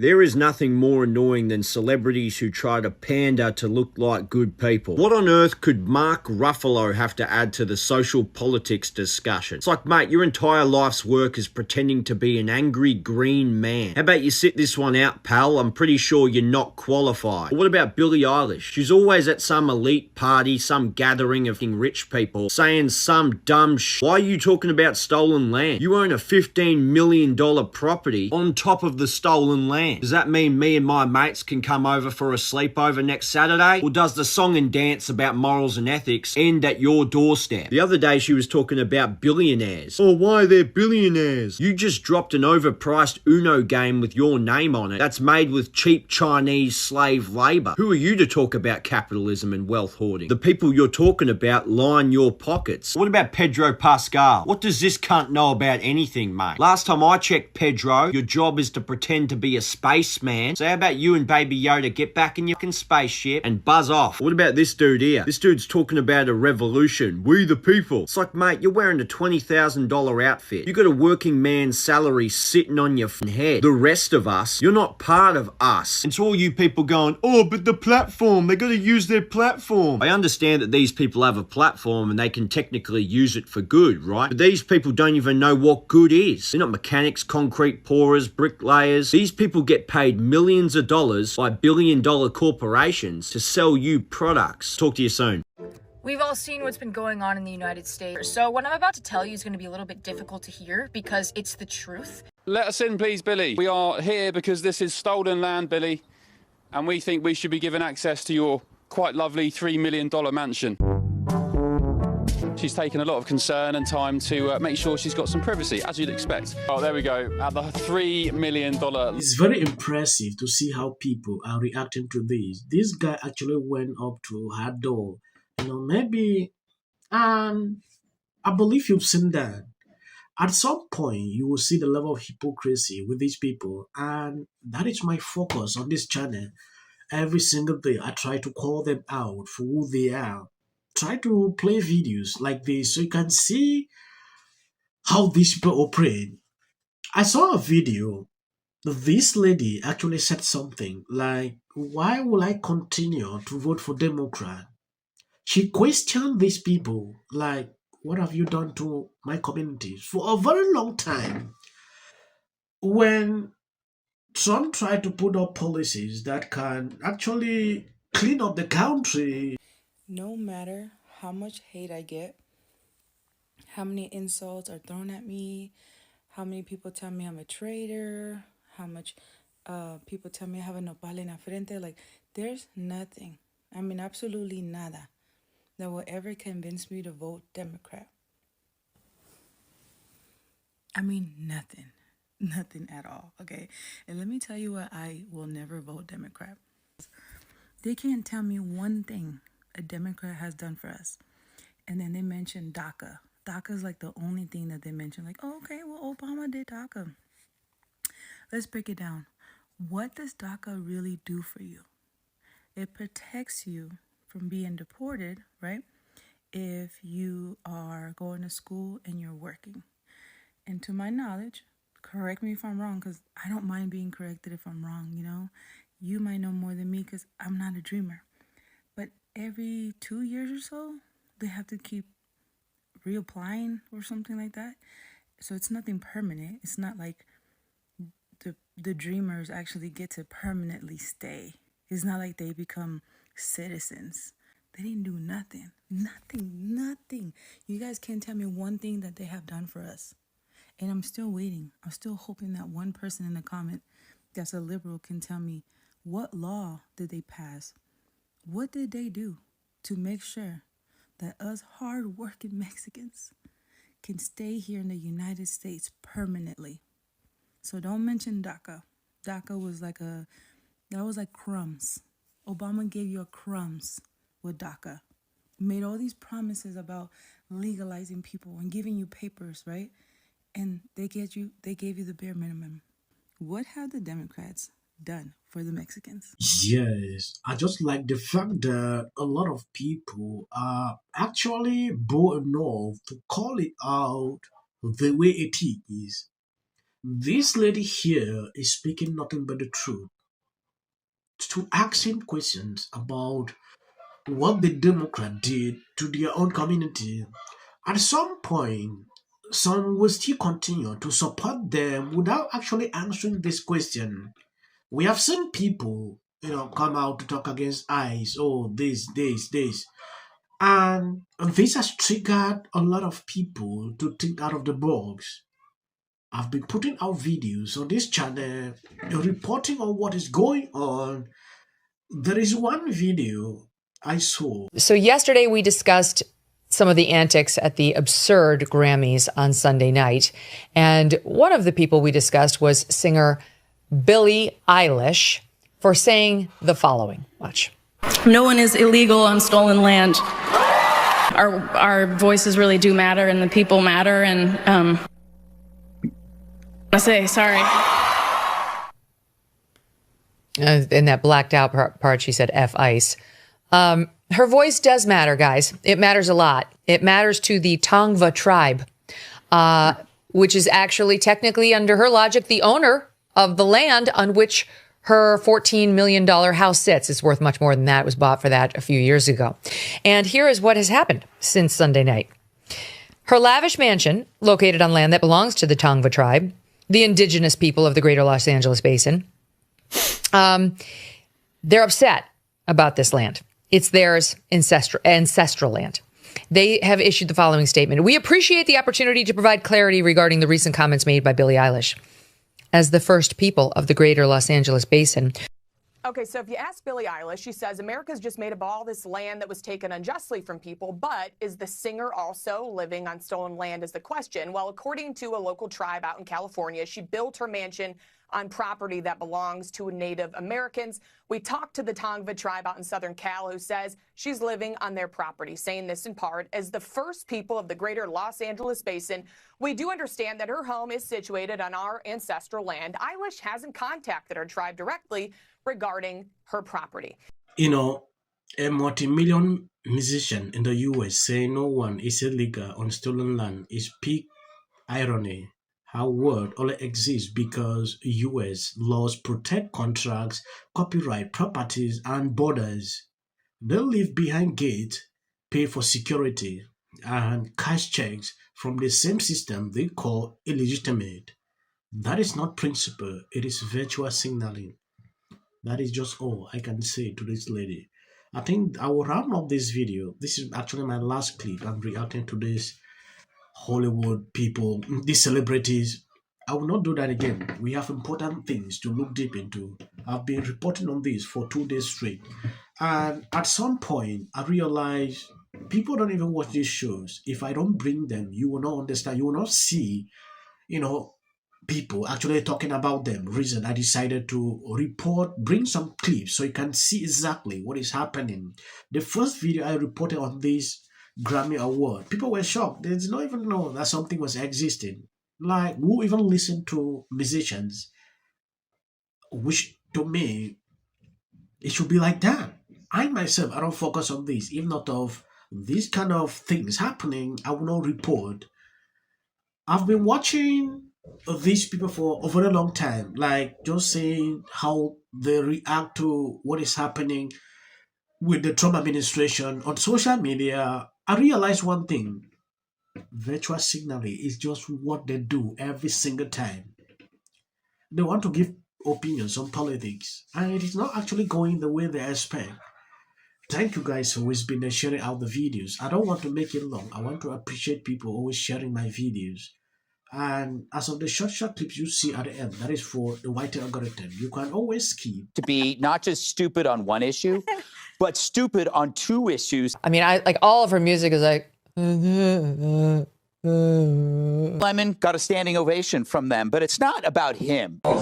There is nothing more annoying than celebrities who try to pander to look like good people. What on earth could Mark Ruffalo have to add to the social politics discussion? It's like, mate, your entire life's work is pretending to be an angry green man. How about you sit this one out, pal? I'm pretty sure you're not qualified. Or what about Billie Eilish? She's always at some elite party, some gathering of rich people, saying some dumb shit. Why are you talking about stolen land? You own a $15 million property on top of the stolen land. Does that mean me and my mates can come over for a sleepover next Saturday? Or does the song and dance about morals and ethics end at your doorstep? The other day she was talking about billionaires. Oh, why they're billionaires? You just dropped an overpriced Uno game with your name on it that's made with cheap Chinese slave labor. Who are you to talk about capitalism and wealth hoarding? The people you're talking about line your pockets. What about Pedro Pascal? What does this cunt know about anything, mate? Last time I checked, Pedro, your job is to pretend to be a spaceman. So how about you and Baby Yoda get back in your fucking spaceship and buzz off? What about this dude here? This dude's talking about a revolution. We the people. It's like, mate, you're wearing a $20,000 outfit. You got a working man's salary sitting on your head. The rest of us, you're not part of us. And to all you people going, oh, but the platform, they got to use their platform. I understand that these people have a platform and they can technically use it for good, right? But these people don't even know what good is. They're not mechanics, concrete pourers, bricklayers. These people get paid millions of dollars by billion-dollar corporations to sell you products. Talk to you soon. We've all seen what's been going on in the United States. So what I'm about to tell you is going to be a little bit difficult to hear because it's the truth. Let us in, please, Billy. We are here because this is stolen land, Billy, and we think we should be given access to your quite lovely $3 million mansion. She's taken a lot of concern and time to make sure she's got some privacy, as you'd expect. Oh, there we go, at the $3 million. It's very impressive to see how people are reacting to this. This guy actually went up to her door. Maybe, I believe you've seen that. At some point, you will see the level of hypocrisy with these people, and that is my focus on this channel. Every single day, I try to call them out for who they are. Try to play videos like this so you can see how these people operate. I saw a video. This lady actually said something like, why will I continue to vote for Democrat? She questioned these people like, what have you done to my communities? For a very long time, when Trump tried to put up policies that can actually clean up the country. No matter how much hate I get, how many insults are thrown at me, how many people tell me I'm a traitor, how much people tell me I have a nopal en la frente, like, there's nothing, I mean absolutely nada, that will ever convince me to vote Democrat. I mean nothing at all, okay? And let me tell you why I will never vote Democrat. They can't tell me one thing a Democrat has done for us. And then they mention DACA. DACA is like the only thing that they mention. Like, oh, okay, well, Obama did DACA. Let's break it down. What does DACA really do for you? It protects you from being deported, right? If you are going to school and you're working. And to my knowledge, correct me if I'm wrong, because I don't mind being corrected if I'm wrong, you know? You might know more than me because I'm not a dreamer. But every 2 years or so, they have to keep reapplying or something like that. So it's nothing permanent. It's not like the dreamers actually get to permanently stay. It's not like they become citizens. They didn't do nothing. Nothing. You guys can't tell me one thing that they have done for us. And I'm still waiting. I'm still hoping that one person in the comment that's a liberal can tell me, what law did they pass? What did they do to make sure that us hard-working Mexicans can stay here in the United States permanently? So don't mention DACA. DACA was that was like crumbs. Obama gave you a crumbs with DACA. Made all these promises about legalizing people and giving you papers, right? And they gave you the bare minimum. What have the Democrats done for the Mexicans? Yes, I just like the fact that a lot of people are actually bold enough to call it out the way it is. This lady here is speaking nothing but the truth. To asking questions about what the Democrat did to their own community. At some point, some will still continue to support them without actually answering this question. We have seen people, come out to talk against ICE, oh, this. And this has triggered a lot of people to think out of the box. I've been putting out videos on this channel reporting on what is going on. There is one video I saw. So yesterday we discussed some of the antics at the absurd Grammys on Sunday night. And one of the people we discussed was singer Billie Eilish for saying the following. Watch. No one is illegal on stolen land. Our voices really do matter, and the people matter. And I say sorry. In that blacked out part, she said F ICE. Her voice does matter, guys. It matters a lot. It matters to the Tongva tribe, which is actually technically, under her logic, the owner of the land on which her $14 million house sits. It's worth much more than that. It was bought for that a few years ago. And here is what has happened since Sunday night. Her lavish mansion, located on land that belongs to the Tongva tribe, the indigenous people of the greater Los Angeles basin, they're upset about this land. It's theirs, ancestral land. They have issued the following statement. We appreciate the opportunity to provide clarity regarding the recent comments made by Billie Eilish. As the first people of the greater Los Angeles basin. Okay, so if you ask Billie Eilish, she says America's just made up all this land that was taken unjustly from people, but is the singer also living on stolen land is the question. Well, according to a local tribe out in California, she built her mansion on property that belongs to Native Americans. We talked to the Tongva tribe out in Southern Cal who says she's living on their property, saying this in part, as the first people of the greater Los Angeles basin, we do understand that her home is situated on our ancestral land. Eilish hasn't contacted her tribe directly regarding her property. A multi-million musician in the US saying no one is illegal on stolen land is peak irony. Our word only exists because US laws protect contracts, copyright, properties, and borders. They live behind gates, pay for security, and cash checks from the same system they call illegitimate. That is not principle, it is virtual signaling. That is just all I can say to this lady. I think I will round up this video. This is actually my last clip. I'm reacting to this Hollywood people, these celebrities. I will not do that again. We have important things to look deep into. I've been reporting on this for 2 days straight. And at some point, I realized people don't even watch these shows. If I don't bring them, you will not understand. You will not see, people actually talking about them. Reason I decided to bring some clips so you can see exactly what is happening. The first video I reported on this Grammy Award, people were shocked. They did not even know that something was existing. Like, who even listen to musicians? Which, to me, it should be like that. I myself, I don't focus on this. If not of these kind of things happening, I will not report. I've been watching these people for a very long time, like just saying how they react to what is happening with the Trump administration on social media. I realized one thing. Virtual signaling is just what they do every single time. They want to give opinions on politics, and it is not actually going the way they expect. Thank you guys for always been sharing out the videos. I don't want to make it long. I want to appreciate people always sharing my videos. And as of the short clips you see at the end, that is for the white algorithm. You can always skip. To be not just stupid on one issue, but stupid on two issues. I mean, I like all of her music is like. Lemon got a standing ovation from them, but it's not about him. Heard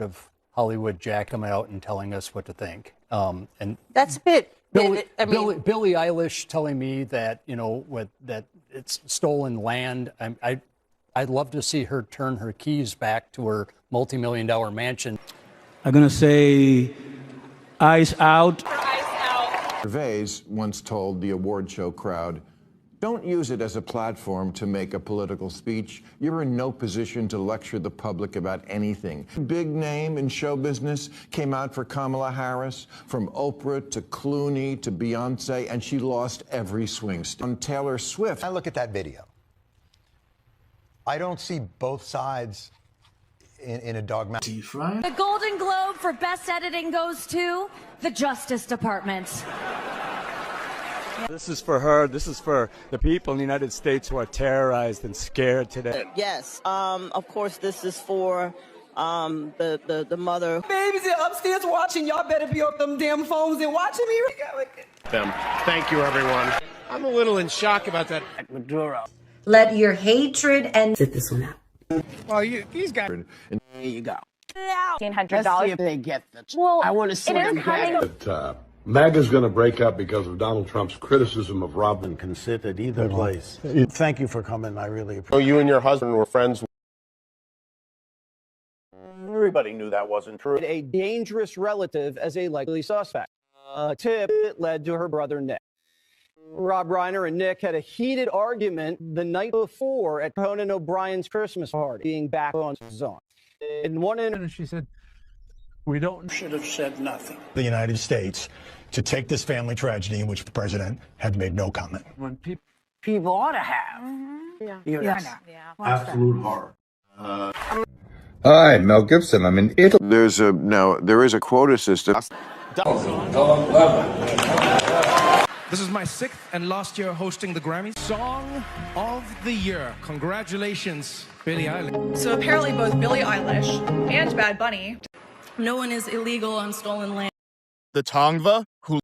of Hollywood Jack coming out and telling us what to think. And that's a bit. Billie Eilish telling me that that it's stolen land. I'd love to see her turn her keys back to her multi-million-dollar mansion. I'm gonna say, eyes out. Gervais once told the award show crowd, Don't use it as a platform to make a political speech. You're in no position to lecture the public about anything. Big name in show business came out for Kamala Harris, from Oprah to Clooney to Beyonce, and she lost every swing state. On Taylor Swift. I look at that video. I don't see both sides in a dogmatic. The Golden Globe for Best Editing goes to the Justice Department. This is for her. This is for the people in the United States who are terrorized and scared today. Yes. Of course, this is for the mother. Babies are upstairs watching. Y'all better be off them damn phones and watching me. Thank you, everyone. I'm a little in shock about that. Maduro. Let your hatred and sit this one out. Well, these guys. There you go. $1,500. Let's see if they get the. Well, I want to see them get it. MAGA's going to break up because of Donald Trump's criticism of Robin. Can sit at either place. Thank you for coming. I really appreciate it. Oh, you and your husband were friends. Everybody knew that wasn't true. A dangerous relative as a likely suspect. A tip that led to her brother Nick. Rob Reiner and Nick had a heated argument the night before at Conan O'Brien's Christmas party, being back on his own. In one interview, she said, We should have said nothing. The United States to take this family tragedy in which the president had made no comment. When people ought to have. Absolute horror. Hi, Mel Gibson. I'm in Italy. There is a quota system. This is my 6th and last year hosting the Grammys. Song of the Year. Congratulations, Billie Eilish. So apparently both Billie Eilish and Bad Bunny. No one is illegal on stolen land. The Tongva